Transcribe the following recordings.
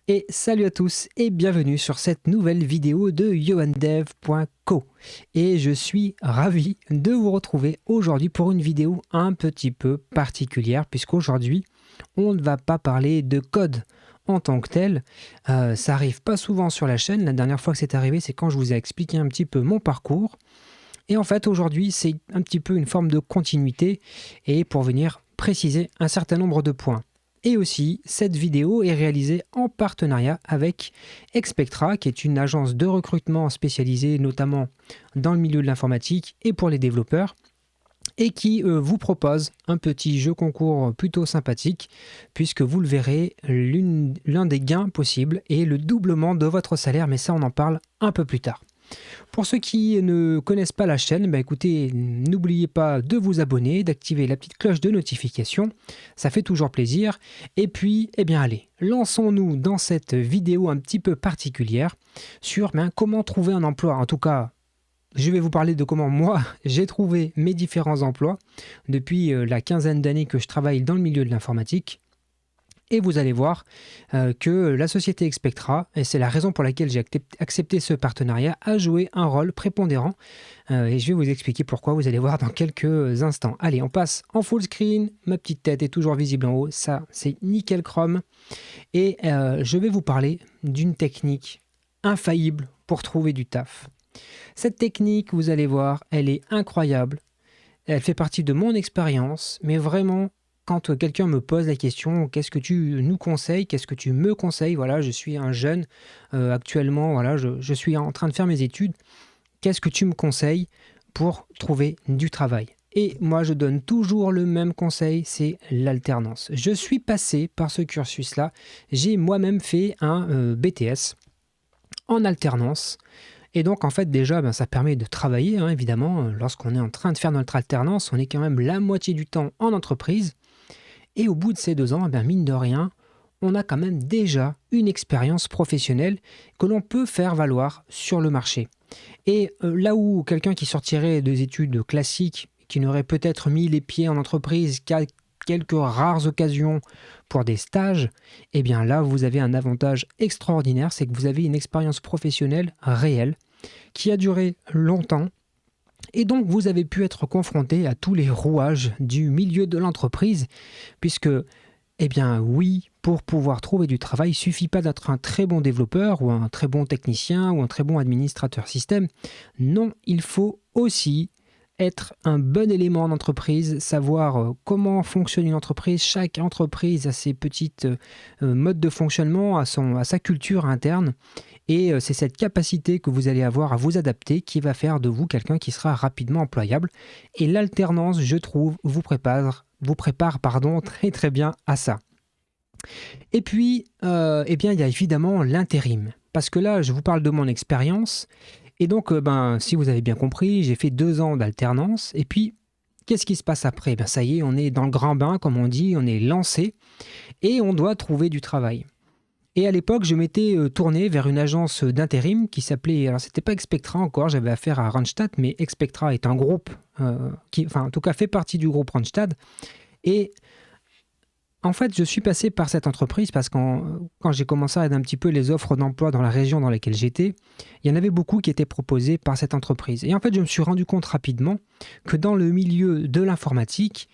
Et salut à tous et bienvenue sur cette nouvelle vidéo de yohandev.co. Et je suis ravi de vous retrouver aujourd'hui pour une vidéo un petit peu particulière puisqu'aujourd'hui on ne va pas parler de code en tant que tel. Ça arrive pas souvent sur la chaîne. La dernière fois que c'est arrivé, c'est quand je vous ai expliqué un petit peu mon parcours. Et en fait aujourd'hui c'est un petit peu une forme de continuité et pour venir préciser un certain nombre de points. Et aussi, cette vidéo est réalisée en partenariat avec Expectra, qui est une agence de recrutement spécialisée notamment dans le milieu de l'informatique et pour les développeurs, et qui vous propose un petit jeu concours plutôt sympathique, puisque vous le verrez, l'un des gains possibles est le doublement de votre salaire, mais ça on en parle un peu plus tard. Pour ceux qui ne connaissent pas la chaîne, écoutez, n'oubliez pas de vous abonner, d'activer la petite cloche de notification, ça fait toujours plaisir. Et puis, allez, lançons-nous dans cette vidéo un petit peu particulière sur comment trouver un emploi. En tout cas, je vais vous parler de comment moi, j'ai trouvé mes différents emplois depuis la quinzaine d'années que je travaille dans le milieu de l'informatique. Et vous allez voir que la société Expectra, et c'est la raison pour laquelle j'ai accepté ce partenariat, a joué un rôle prépondérant. Et je vais vous expliquer pourquoi, vous allez voir dans quelques instants. Allez, on passe en full screen. Ma petite tête est toujours visible en haut. Ça, c'est nickel chrome. Et je vais vous parler d'une technique infaillible pour trouver du taf. Cette technique, vous allez voir, elle est incroyable. Elle fait partie de mon expérience, mais vraiment, quand quelqu'un me pose la question, qu'est-ce que tu nous conseilles, qu'est-ce que tu me conseilles, voilà, je suis un jeune actuellement, voilà, je suis en train de faire mes études, qu'est-ce que tu me conseilles pour trouver du travail? Et moi, je donne toujours le même conseil, c'est l'alternance. Je suis passé par ce cursus-là, j'ai moi-même fait un BTS en alternance. Et donc, en fait, déjà, ça permet de travailler, évidemment. Lorsqu'on est en train de faire notre alternance, on est quand même la moitié du temps en entreprise. Et au bout de ces 2 ans, mine de rien, on a quand même déjà une expérience professionnelle que l'on peut faire valoir sur le marché. Et là où quelqu'un qui sortirait des études classiques, qui n'aurait peut-être mis les pieds en entreprise qu'à quelques rares occasions pour des stages, là, vous avez un avantage extraordinaire, c'est que vous avez une expérience professionnelle réelle qui a duré longtemps. Et donc, vous avez pu être confronté à tous les rouages du milieu de l'entreprise, puisque, oui, pour pouvoir trouver du travail, il ne suffit pas d'être un très bon développeur ou un très bon technicien ou un très bon administrateur système. Non, il faut aussi être un bon élément en entreprise, savoir comment fonctionne une entreprise. Chaque entreprise a ses petites modes de fonctionnement, à sa culture interne. Et c'est cette capacité que vous allez avoir à vous adapter qui va faire de vous quelqu'un qui sera rapidement employable. Et l'alternance, je trouve, vous prépare très très bien à ça. Et puis, il y a évidemment l'intérim. Parce que là, je vous parle de mon expérience. Et donc, si vous avez bien compris, j'ai fait 2 ans d'alternance. Et puis, qu'est-ce qui se passe après? Ça y est, on est dans le grand bain, comme on dit, on est lancé. Et on doit trouver du travail. Et à l'époque, je m'étais tourné vers une agence d'intérim qui s'appelait, alors c'était pas Expectra encore, j'avais affaire à Randstad, mais Expectra est un groupe qui, en tout cas, fait partie du groupe Randstad. Et en fait, je suis passé par cette entreprise parce que quand j'ai commencé à regarder un petit peu les offres d'emploi dans la région dans laquelle j'étais, il y en avait beaucoup qui étaient proposées par cette entreprise. Et en fait, je me suis rendu compte rapidement que dans le milieu de l'informatique,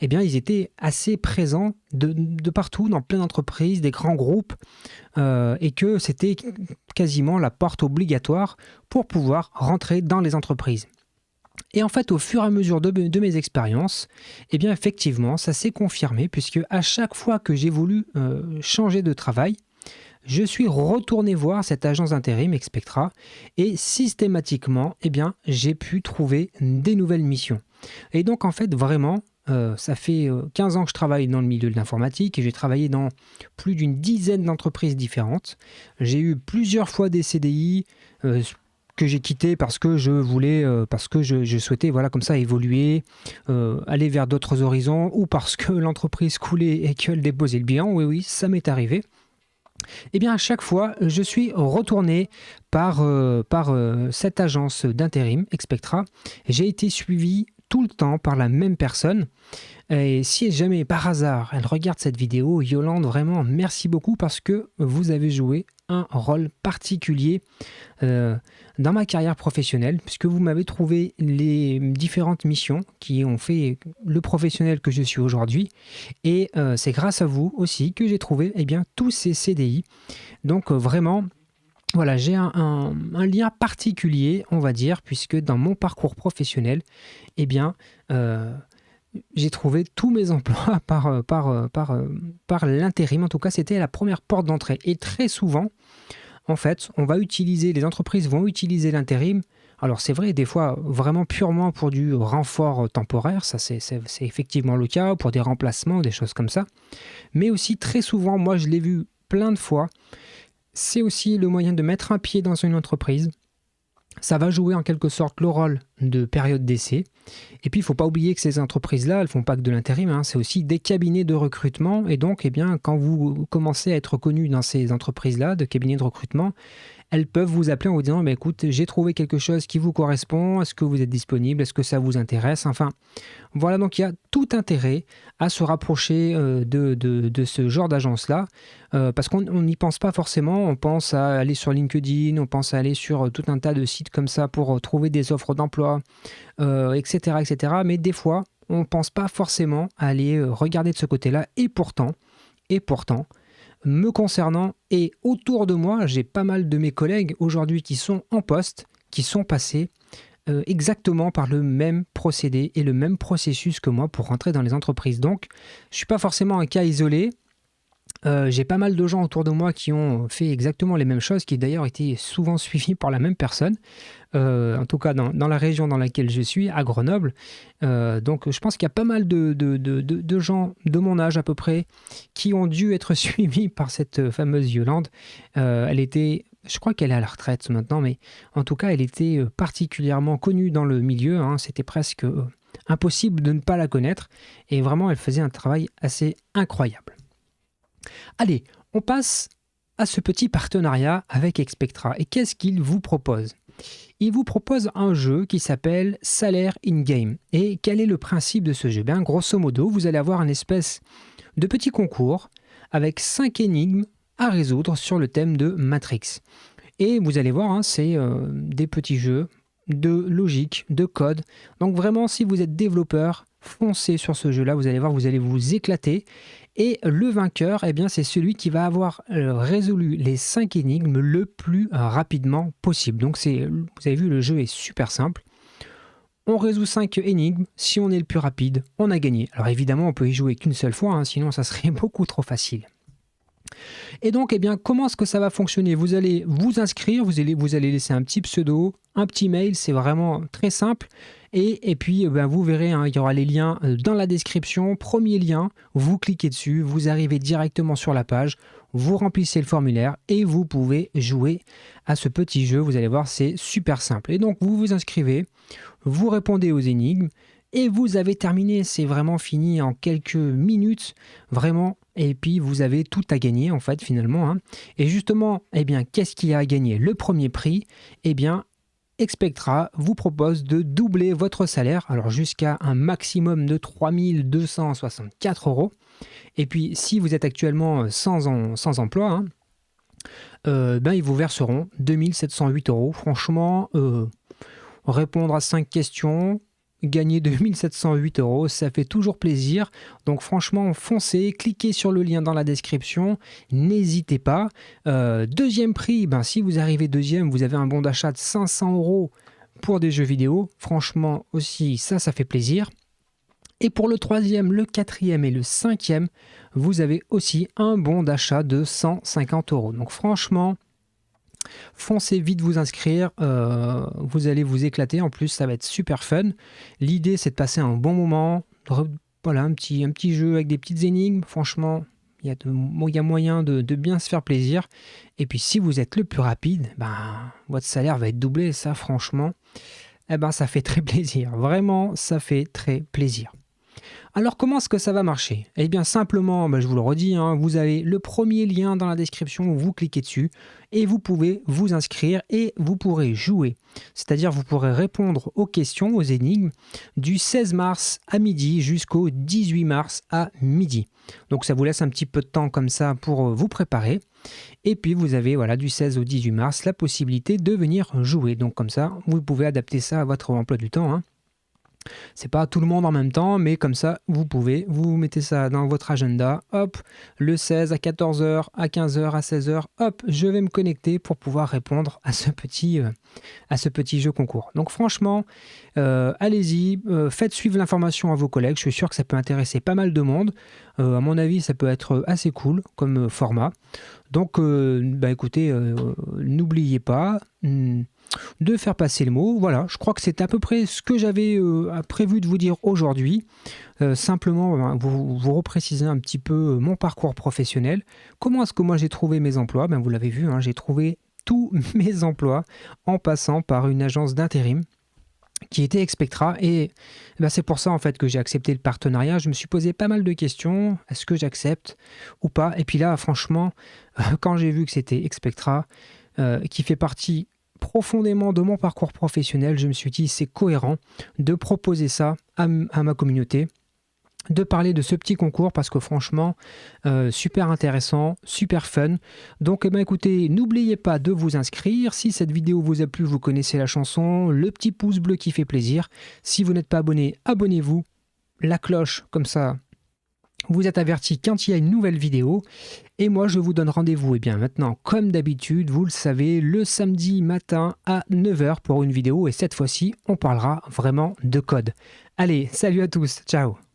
ils étaient assez présents de partout, dans plein d'entreprises, des grands groupes, et que c'était quasiment la porte obligatoire pour pouvoir rentrer dans les entreprises. Et en fait, au fur et à mesure de mes expériences, effectivement, ça s'est confirmé, puisque à chaque fois que j'ai voulu changer de travail, je suis retourné voir cette agence d'intérim Expectra, et systématiquement, j'ai pu trouver des nouvelles missions. Et donc, en fait, vraiment, ça fait 15 ans que je travaille dans le milieu de l'informatique et j'ai travaillé dans plus d'une dizaine d'entreprises différentes. J'ai eu plusieurs fois des CDI que j'ai quittés parce que je voulais, parce que je souhaitais, voilà, comme ça, évoluer, aller vers d'autres horizons, ou parce que l'entreprise coulait et qu'elle déposait le bilan. Oui, ça m'est arrivé. À chaque fois, je suis retourné par cette agence d'intérim, Expectra. J'ai été suivi tout le temps par la même personne. Et si jamais par hasard elle regarde cette vidéo, Yolande, vraiment merci beaucoup parce que vous avez joué un rôle particulier dans ma carrière professionnelle, puisque vous m'avez trouvé les différentes missions qui ont fait le professionnel que je suis aujourd'hui. Et c'est grâce à vous aussi que j'ai trouvé tous ces CDI. Donc vraiment, voilà, j'ai un lien particulier, on va dire, puisque dans mon parcours professionnel, j'ai trouvé tous mes emplois par l'intérim. En tout cas, c'était la première porte d'entrée. Et très souvent, en fait, les entreprises vont utiliser l'intérim. Alors c'est vrai, des fois, vraiment purement pour du renfort temporaire, ça c'est effectivement le cas, pour des remplacements, des choses comme ça. Mais aussi très souvent, moi je l'ai vu plein de fois, c'est aussi le moyen de mettre un pied dans une entreprise. Ça va jouer en quelque sorte le rôle de période d'essai. Et puis, il ne faut pas oublier que ces entreprises-là, elles ne font pas que de l'intérim, c'est aussi des cabinets de recrutement. Et donc, quand vous commencez à être connu dans ces entreprises-là, de cabinets de recrutement, elles peuvent vous appeler en vous disant écoute, j'ai trouvé quelque chose qui vous correspond, est-ce que vous êtes disponible, est-ce que ça vous intéresse? Enfin, voilà, donc il y a tout intérêt à se rapprocher de ce genre d'agence-là, parce qu'on n'y pense pas forcément, on pense à aller sur LinkedIn, on pense à aller sur tout un tas de sites comme ça pour trouver des offres d'emploi, etc., etc. Mais des fois, on ne pense pas forcément à aller regarder de ce côté-là, et pourtant, me concernant et autour de moi, j'ai pas mal de mes collègues aujourd'hui qui sont en poste, qui sont passés exactement par le même procédé et le même processus que moi pour rentrer dans les entreprises. Donc, je ne suis pas forcément un cas isolé. J'ai pas mal de gens autour de moi qui ont fait exactement les mêmes choses, qui d'ailleurs étaient souvent suivis par la même personne, en tout cas dans la région dans laquelle je suis, à Grenoble. Donc je pense qu'il y a pas mal de gens de mon âge à peu près qui ont dû être suivis par cette fameuse Yolande. Je crois qu'elle est à la retraite maintenant, mais en tout cas elle était particulièrement connue dans le milieu, c'était presque impossible de ne pas la connaître, et vraiment elle faisait un travail assez incroyable. Allez, on passe à ce petit partenariat avec Expectra. Et qu'est-ce qu'il vous propose? Il vous propose un jeu qui s'appelle Salaire in-game. Et quel est le principe de ce jeu? Grosso modo, vous allez avoir une espèce de petit concours avec 5 énigmes à résoudre sur le thème de Matrix. Et vous allez voir, c'est des petits jeux de logique, de code. Donc vraiment, si vous êtes développeur, foncez sur ce jeu-là, vous allez voir, vous allez vous éclater. Et le vainqueur, c'est celui qui va avoir résolu les 5 énigmes le plus rapidement possible. Donc vous avez vu, le jeu est super simple. On résout 5 énigmes, si on est le plus rapide, on a gagné. Alors évidemment, on peut y jouer qu'une seule fois, sinon ça serait beaucoup trop facile. Et donc, comment est-ce que ça va fonctionner? Vous allez vous inscrire, vous allez laisser un petit pseudo, un petit mail, c'est vraiment très simple. Et puis, vous verrez, il y aura les liens dans la description. Premier lien, vous cliquez dessus, vous arrivez directement sur la page, vous remplissez le formulaire et vous pouvez jouer à ce petit jeu. Vous allez voir, c'est super simple. Et donc, vous vous inscrivez, vous répondez aux énigmes et vous avez terminé. C'est vraiment fini en quelques minutes, vraiment. Et puis, vous avez tout à gagner, en fait, finalement. Et justement, qu'est-ce qu'il y a à gagner? Le premier prix, Expectra vous propose de doubler votre salaire, alors jusqu'à un maximum de 3 264 €. Et puis, si vous êtes actuellement sans emploi, ils vous verseront 2 708 €. Franchement, répondre à 5 questions, gagner 2 708 €, ça fait toujours plaisir. Donc franchement, foncez, cliquez sur le lien dans la description, n'hésitez pas. Deuxième prix, si vous arrivez deuxième, vous avez un bon d'achat de 500 € pour des jeux vidéo. Franchement aussi, ça fait plaisir. Et pour le troisième, le quatrième et le cinquième, vous avez aussi un bon d'achat de 150 €. Donc franchement, foncez vite vous inscrire, vous allez vous éclater, en plus ça va être super fun. L'idée c'est de passer un bon moment, voilà, un petit jeu avec des petites énigmes, franchement il y a moyen de bien se faire plaisir. Et puis si vous êtes le plus rapide, votre salaire va être doublé, ça franchement, ça fait très plaisir, vraiment ça fait très plaisir. Alors comment est-ce que ça va marcher? Eh bien simplement, je vous le redis, hein, vous avez le premier lien dans la description, vous cliquez dessus et vous pouvez vous inscrire et vous pourrez jouer. C'est-à-dire vous pourrez répondre aux questions, aux énigmes du 16 mars à midi jusqu'au 18 mars à midi. Donc ça vous laisse un petit peu de temps comme ça pour vous préparer. Et puis vous avez voilà, du 16 au 18 mars la possibilité de venir jouer. Donc comme ça, vous pouvez adapter ça à votre emploi du temps, hein. C'est pas tout le monde en même temps, mais comme ça, vous mettez ça dans votre agenda, hop, le 16 à 14 heures, à 15 heures, à 16 heures, hop, je vais me connecter pour pouvoir répondre à ce petit jeu concours. Donc franchement, allez-y, faites suivre l'information à vos collègues, je suis sûr que ça peut intéresser pas mal de monde. À mon avis, ça peut être assez cool comme format. Donc, écoutez, n'oubliez pas de faire passer le mot. Voilà, je crois que c'est à peu près ce que j'avais prévu de vous dire aujourd'hui. Simplement, vous reprécisez un petit peu mon parcours professionnel. Comment est-ce que moi j'ai trouvé mes emplois? Vous l'avez vu, hein, j'ai trouvé tous mes emplois en passant par une agence d'intérim qui était Expectra et c'est pour ça en fait que j'ai accepté le partenariat. Je me suis posé pas mal de questions, est-ce que j'accepte ou pas? Et puis là franchement, quand j'ai vu que c'était Expectra qui fait partie profondément de mon parcours professionnel, je me suis dit c'est cohérent de proposer ça à ma communauté, de parler de ce petit concours parce que franchement, super intéressant, super fun. Donc écoutez, n'oubliez pas de vous inscrire. Si cette vidéo vous a plu, vous connaissez la chanson, le petit pouce bleu qui fait plaisir. Si vous n'êtes pas abonné, abonnez-vous. La cloche, comme ça, vous êtes averti quand il y a une nouvelle vidéo. Et moi, je vous donne rendez-vous maintenant, comme d'habitude, vous le savez, le samedi matin à 9 h pour une vidéo. Et cette fois-ci, on parlera vraiment de code. Allez, salut à tous, ciao!